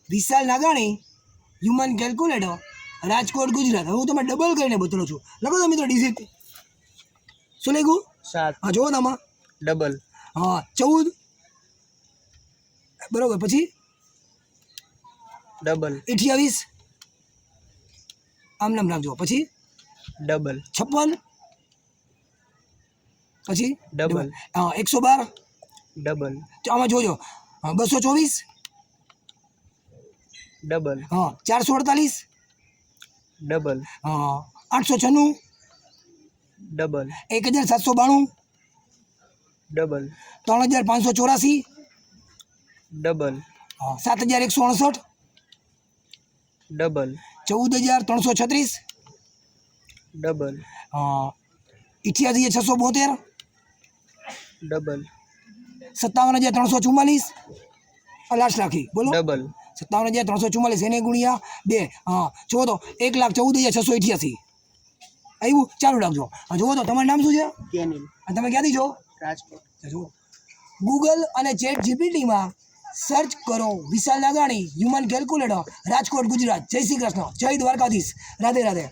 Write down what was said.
વિશાલ નાગાણી human calculator Rajkot Gujarat. હવે હું તમે ડબલ કરીને બતાવું છું. લખો તો મિત્રો ડિઝિટ. શું લખ્યું? 7 હા જુઓ તમે. ડબલ હા 14 બરોબર. પછી ડબલ 28 આમ નામ રાખજો. પછી ડબલ 56 પછી ડબલ 112 ડબલ આમાં જોજો 224 double 448 double 896 double 1792 double 3584 double 7168 double 14336 double 88672 double 57344 last રાખી બોલો. ડબલ 57344 એને ગુણ્યા 2 જુઓ તો 1,14,688 આવ્યું. ચાલુ રાખજો. જુઓ તો તમારું નામ શું છે કેનિલ અને તમે ક્યાંથી છો? રાજકોટ. જુઓ ગૂગલ અને ચેટ જીપીટીમાં સર્ચ કરો વિશાલ નાગાણી હ્યુમન કેલ્ક્યુલેટર રાજકોટ ગુજરાત. જય શ્રી કૃષ્ણ. જય દ્વારકાધીશ. રાધે રાધે.